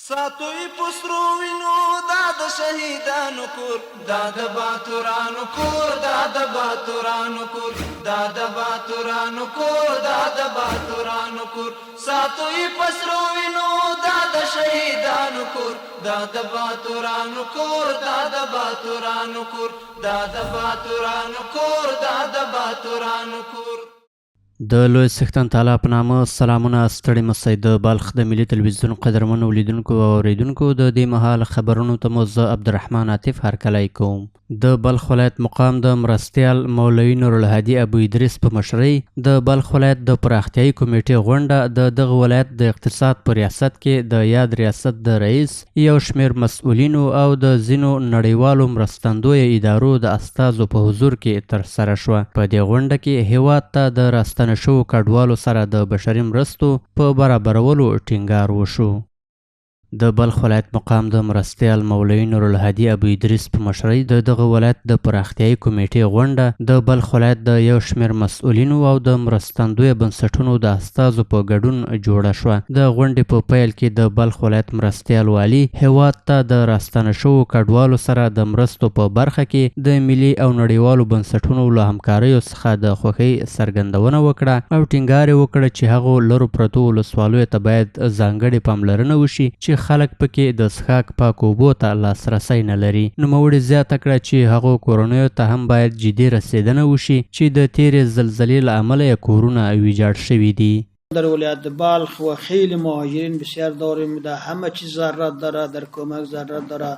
ساتوی پسرو وینو دا د شهیدانو کور، دا د باتورانو کور، دا د باتورانو کور، دا د باتورانو کور، دا د باتورانو کور. ساتوی پسرو وینو دا د شهیدانو کور، دا د باتورانو کور، دا د باتورانو کور، دا د باتورانو کور، دا د باتورانو کور. د لوی څښتن تعالی په نامه سلامونه ستړي مسئ. د بلخ د ملي تلویزیون قدرمنو لیدونکو او اوریدونکو د دې مهال خبرونو ته مو زه عبدالرحمن عاطف هرکلی کوم. د بلخ ولایت مقام د مرستیال مولوي نورالهادي ابو ادریس په مشرۍ د بلخ ولایت د پراختیایي کمیټې غونډه د دغه ولایت د اقتصاد په ریاست کې د یاد ریاست د رئیس، یو شمېر مسؤلینو او د ځینو نړیوالو مرستندویه ادارو د استازو په حضور کې ترسره شوه. په دې غونډه کې هیواد ته د راستنه شوو کډوالو سره د بشري مرستو په برابرولو ټینګار وشو. د بلخ ولایت مقام د مرستیال مولوي نورالهادي ابو ادریس په مشرۍ د دغه ولایت د پراختیایي کمیټې غونډه د بلخ ولایت د یو شمېر مسؤلینو او د مرستندویه بنسټونو د استازو په ګډون جوړه شوه. د غونډې په پیل کې د بلخ ولایت مرستیال والي هیواد ته د راستنه شوو کډوالو سره د مرستو په برخه کې د ملي او نړیوالو بنسټونو له همکاریو څخه د خوښۍ څرګندونه وکړه او ټینګار یې وکړه چې هغو لرو پرتو ولسوالیو ته باید ځانګړې پاملرنه وشي چې خلک پکې د څښاک پاکو اوبو ته لاسرسی نه لري. نوموړي زیاته کړه چې هغو کورنیو ته هم باید جدي رسیدنه وشي چې د تیرې زلزلې له امله یې کورونه ویجاړ شوي دي. در ولایت بلخ و خیلی مهاجرین بسیار داریم. در همه چیز ضرورت داره، در کمک ضرورت داره،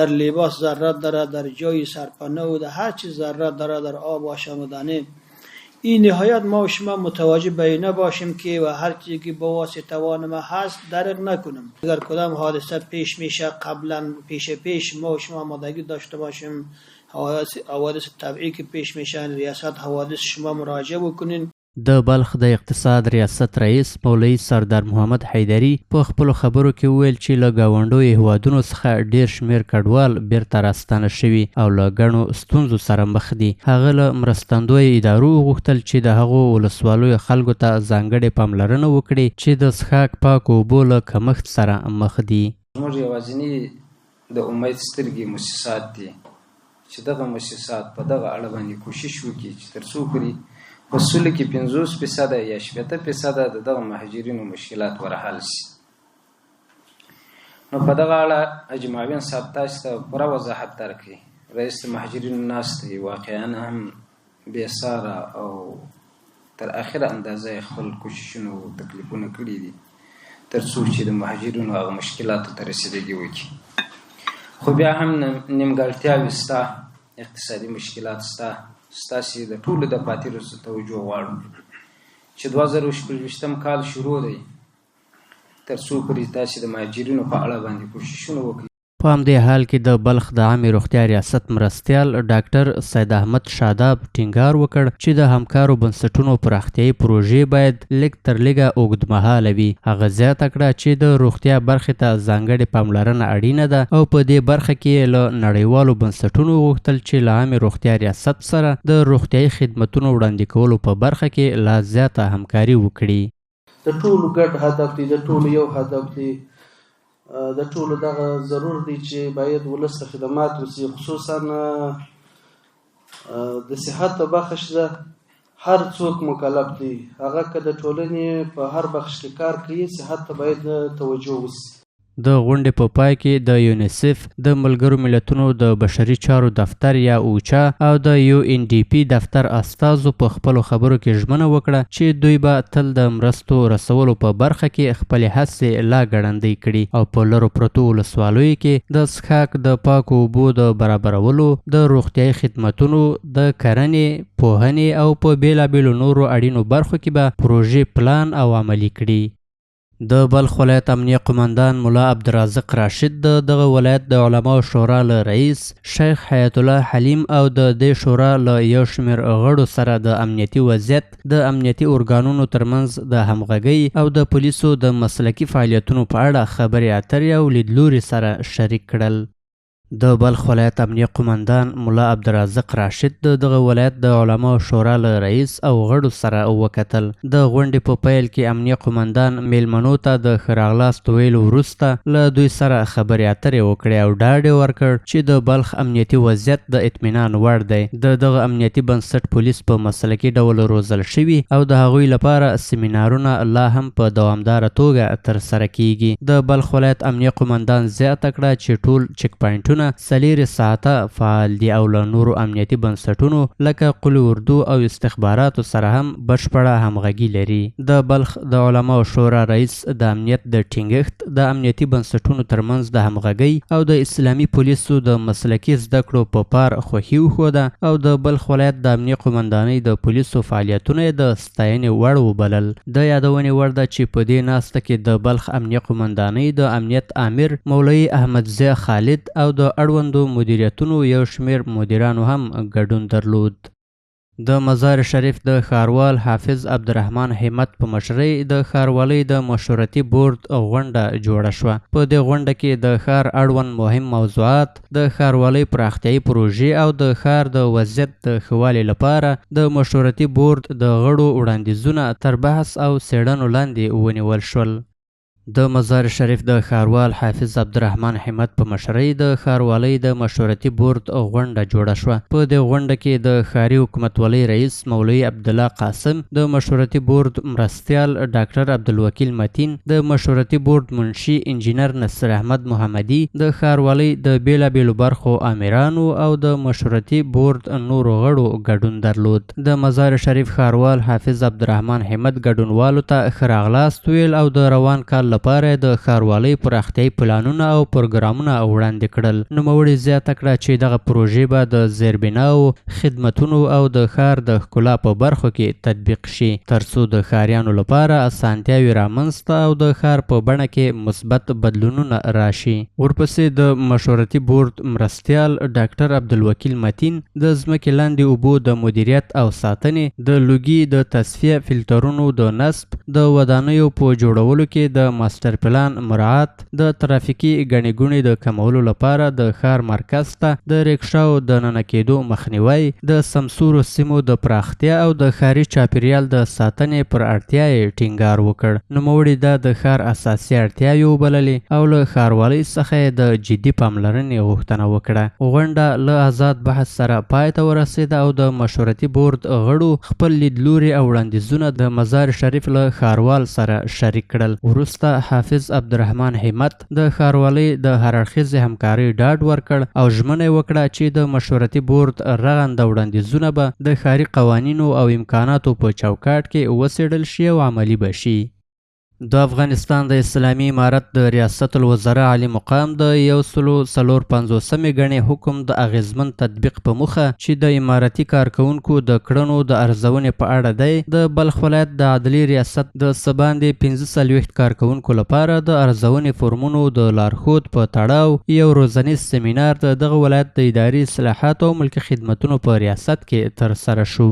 در لباس ضرورت داره، در جای سرپناه و در هر چیز ضرورت داره، در آب و آشامیدنی. این نهایت ما و شما متوجه به اینه باشیم که و هر چیزی که با واسطه توان ما هست درک نکنیم. اگر کدام حادثه پیش میشه قبلا پیش ما و شما آمادگی داشته باشیم. حوادث طبیعی که پیش میشن ریاست حوادث شما مراجعه بکنین. د بلخ د اقتصاد ریاست رئیس مولوي سردار محمد حیدري په خپلو خبرو کې وویل چې له ګاونډیو هیوادونو څخه ډیر شمېر کډوال بیرته راستانه شوي او له ګڼو ستونزو سره مخ دي. هغه له مرستندویه ادارو وغوښتل چې د هغو ولسوالیو خلکو ته ځانګړې پاملرنه وکړي چې د څښاک پاکو اوبو له کمښت سره مخ دي. زموږ یوازینی د امید سترګې مؤسسات دي چې دغه مؤسسات په دغه اړه باندې کوشش وکړي چې تر څو پورې په سلو کې 50% یا 70% د دغه مهاجرینو مشکلات ورحل شي. نو په دغه اړه حاجي معاون صاحب تاسو ته پوره وضاحت درکړي. رئیس د مهاجرینو ناست دی، واقعا هم بېساره او تر اخره اندازه خپل کوششونه او تکلیفونه کړي دي تر څو چې د مهاجرینو هغه مشکلاتو ته رسیدګي وکړي. خو بیا هم نیمګړتیاوې شته، اقتصادي مشکلات شته. ستاسې د ټولو د پاتې رسو توجه غواړم چې 2024 کال شروع دی، تر څو پورې تاسې د مهاجرینو په اړه باندې کوششونه وکړئ. په همدې حال کې د بلخ د عامې روغتیا ریاست مرستیال ډاکټر سید احمد شاداب ټینګار وکړ چې د همکارو بنسټونو پراختیایي پروژې باید لږ تر لږه اوږدمهاله وي. هغه زیاته کړه چې د روغتیا برخې ته ځانګړې پاملرنه اړینه ده او په دې برخه کې له نړیوالو بنسټونو وغوښتل چې له عامې روغتیا ریاست سره د روغتیایي خدمتونو وړاندې کولو په برخه کې لا زیاته همکاري وکړي. د ټولو ګډ هدف دی، د ټولو یو هدف دی، د ټولو دغه ضرور دی چې باید ولس ته خدمات وشي. خصوصا د صحت په بخش ده هر څوک مکلف دی، هغه که د ټولنې په هر بخش کې کار کوي صحت ته باید توجه وشي. د غونډې په پای کې د یونیسف، د ملګرو ملتونو د بشري چارو دفتر یا اوچا او د UNDP دفتر استازو په خپلو خبرو کې ژمنه وکړه چې دوی به تل د مرستو رسولو په برخه کې خپلې هڅې لا ګړندۍ کړي او په لرو پرتو ولسوالیو کې د څښاک د پاکو اوبو د برابرولو، د روغتیایي خدمتونو، د کرنې، پوهنې او په بېلابېلو نورو اړینو برخو کې به پروژې پلان او عملي کړي. د بلخ ولایت امنیه قماندان ملا عبدالرازق راشد د دغه ولایت د علماو شورا له رئیس شیخ حیات الله حلیم او د دې شورا له یو شمېر غړو سره د امنیتي وضعیت، د امنیتي ارګانونو ترمنځ د همغږۍ او د پولیسو د مسلکي فعالیتونو په اړه خبرې اترې او لیدلوري سره شریک کړل. د بلخ ولایت امنیه قمندان ملا عبدالرازق راشد د دغه ولایت د علماو شورا له رئیس او غړو سره وکتل. د غونډې په پیل کې امنیه قمندان میلمنو ته د ښه راغلاست ویلو وروسته له دوی سره خبرې اترې وکړې او ډاډ یې ورکړ چې د بلخ امنیتي وضعیت د اطمینان وړ دی. د دغه امنیتي بنسټ پولیس په مسلکي ډول روزل شوي او د هغوی لپاره سیمینارونه لا هم په دوامداره توګه ترسره کیږي. د بلخ ولایت امنیه قمندان زیاته کړه چې ټول چک پاینټونه 4 ساعته فعال دي او له نورو امنیتي بنسټونو لکه قل اردو او استخباراتو سره هم بشپړه همغږي لري. د بلخ د علماو شورا رئیس د امنیت د ټینګښت د امنیتي بنسټونو ترمنځ د همغږۍ او د اسلامي پولیسو د مسلکي زده کړو په پار خوښي وښوده او د بلخ ولایت د امنیه قمندانۍ د پولیسو فعالیتونه د ستاینې وړ وبلل. د یادونې وړ ده چې په دې ناسته کې د بلخ امنیه قمندانۍ د امنیت امیر مولوي احمدزی خالد او د اړوندو مدیریتونو یو شمیر مدیرانو هم ګډون درلود. د مزار شریف د ښاروال حافظ عبدالرحمن همت په مشرۍ د ښاروالۍ د مشورتي بورډ غونډه جوړه شوه. په دې غونډه کې د ښار اړوند مهم موضوعات، د ښاروالۍ پراختیایي پروژې او د ښار د وضعیت د ښه والي لپاره د مشورتي بورډ د غړو وړاندیزونه تر بحث او څېړنو لاندې ونیول شول. د مزار شریف د ښاروال حافظ عبدالرحمن همت په مشرۍ د ښاروالۍ د مشورتي بورډ غونډه جوړه شوه. په دې غونډه کې د ښاري حکومتولۍ رئیس مولوي عبدالله قاسم، د مشورتي بورډ مرستیال ډاکټر عبدالوکیل متین، د مشورتي بورډ منشي انجینر نصر احمد محمدي، د ښاروالۍ د بیلابیلو برخو امیرانو او د مشورتي بورډ نورو غړو ګډون درلود. د مزار شریف ښاروال حافظ عبدالرحمن همت ګډونوالو ته ښه راغلاست ویل او د روان کال لپاره د ښاروالۍ پراختیایي پلانونه او پروګرامونه وړاندې کړل. نوموړي زیاته کړه چې دغه پروژې به د زیربناو، خدمتونو او د ښار د ښکلا په برخو کې تطبیق شي ترڅو د ښاریانو لپاره اسانتیاوې رامنځته او د ښار په بڼه کې مثبت بدلونونه راشي. ورپسې د مشورتي بورډ مرستیال ډاکټر عبدالوکیل متین د ځمکې لاندې اوبو د مدیریت او ساتنې، د لوګي د تصفیه فلټرونو د نصب، د ودانیو په جوړولو کې د ماستر پلان مراعات، د ترافیکي ګڼې ګوڼې د کمولو لپاره د ښار مرکز ته د ریکشاو د ننه کېدو مخنیوی، د سمسورو سیمو د پراختیا او د ښاري چاپیریال د ساتنې پر اړتیا یې ټینګار وکړ. نوموړي دا د ښار اساسي اړتیاوې وبللې او له ښاروالۍ څخه یې د جدي پاملرنې غوښتنه وکړه. غونډه له آزاد بحث سره پای ته ورسېده او د مشورتي بورډ غړو خپل لیدلوري او وړاندیزونه د مزار شریف له ښاروال سره شریک کړل. وروسته حافظ عبدالرحمن همت د ښاروالۍ د هر اړخیزې همکارۍ ډاډ ورکړ او ژمنه یې وکړه چې د مشورتي بورډ رغنده وړاندیزونه به د ښاري قوانینو او امکاناتو په چوکاټ کې وڅېړل شي او عملي به شي. د افغانستان د اسلامي امارت د ریاست الوزراء عالی مقام د 154 ګڼې حکم د اغیزمن تطبیق په موخه چې د امارتي کارکونکو د کړنو د ارزونې په اړه دی، د بلخ ولایت د عدلي ریاست د څه باندې 45 کارکونکو لپاره د ارزونې فورمونو د لارښود په تړاو یو روزنیز سیمینار د دغه ولایت د اداري اصلاحاتو او ملکي خدمتونو په ریاست کې ترسره شو.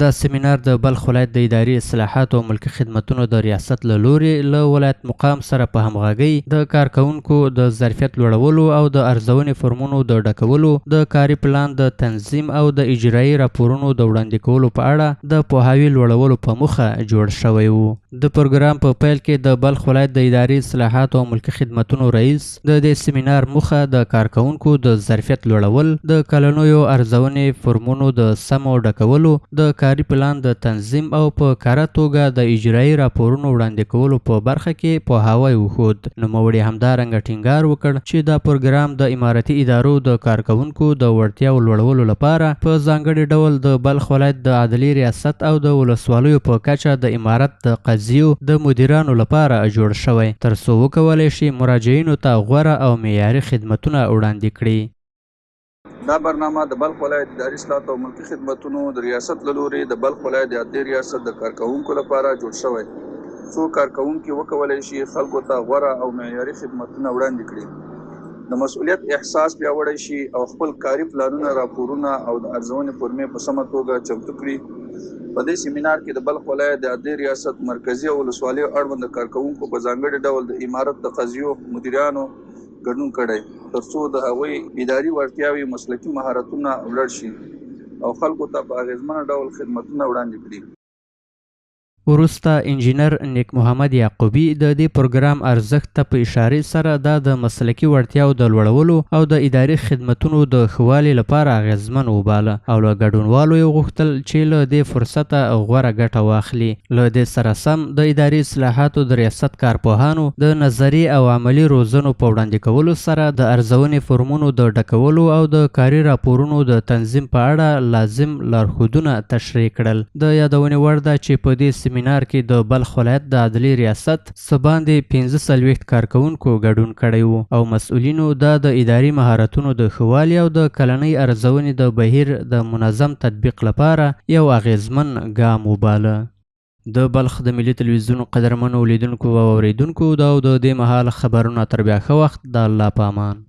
دا سیمینار د بلخ ولایت د اداري اصلاحاتو او ملکي خدمتونو د ریاست له لورې له ولایت مقام سره په همغږۍ د کارکونکو د ظرفیت لوړولو او د ارزونې فورمونو د ډکولو، د کاري پلان د تنظیم او د اجرایي راپورونو د وړاندې کولو په اړه د پوهاوي لوړولو په موخه جوړ شوی و. د پروګرام په پیل کې د بلخ ولایت د اداري اصلاحاتو او ملکي خدمتونو رئیس د دې سیمینار موخه د کارکونکو د ظرفیت لوړول، د کلنیو ارزونې فورمونو د سمو ډکولو، د کاري پلان د تنظیم او په کاره توګه د اجرایي راپورونو وړاندې کولو په برخه کې پوهاوی وښود. نوموړي همدارنګه ټینګار وکړ چې دا پروګرام د امارتي ادارو د کارکونکو د وړتیاو لوړولو لپاره په ځانګړي ډول د بلخ ولایت د عدلي ریاست او د ولسوالیو په کچه د امارت د قضیو د مدیرانو لپاره جوړ شوی ترڅو وکولی شي مراجعینو ته غوره او معیاري خدمتونه وړاندې کړي. دا برنامه د بلخ ولایت اداري اصلاحات او ملکي خدمتونو د ریاست له لورې د بلخ ولایت د عدلي ریاست د کارکونکو لپاره جوړ شوی څو کارکونکي وکولی شي خلکو ته غوره او معیاري خدمتونه وړاندې کړي، د مسؤلیت احساس پیاوړی شي او خپل کاري پلانونه، راپورونه او د ارزونې فورمې په سمه توګه چمتو کړي. په دې سیمینار کې د بلخ ولایت د عدلي ریاست مرکزي او ولسوالیو اړوند کارکونکو په ځانګړي ډول د امارت د قضیو مدیرانو ګډون کړی. ترڅو د هغوی اداري وړتیاوې مسلکي مهارتونه لوړ شي او خلکو ته په اغیزمنه ډول خدمتونه وړاندې کړي. وروسته انجینر نیک محمد یعقوبی د دې پروګرام ارزښت ته په اشارې سره دا د مسلکي وړتیاو د لوړولو او د اداري خدمتونو د ښه والي لپاره اغیزمن وباله او له ګډونوالو یې غوښتل چې له دې فرصته غوره ګټه واخلي. له دې سره سم د اداري اصلاحاتو د ریاست کارپوهانو د نظري او عملي روزنو په وړاندې کولو سره د ارزونې فورمونو د ډکولو او د کاري راپورونو د تنظیم په اړه لازم لارښودونه تشریح کړل. د یادونې وړ ده چې په دې سیمینار کې د بلخ ولایت د عدلي ریاست څه باندې 45 کارکوونکو ګډون کړی وو او مسؤلینو دا د اداري مهارتونو د ښه والي او د کلنۍ ارزونې د بهیر د منظم تطبیق لپاره یو اغیزمن ګام وباله. د بلخ د ملي تلویزیون قدرمنو لیدونکو او اوریدونکو دا د دې مهال خبرونه تر بیا ښه وخت د الله په امان.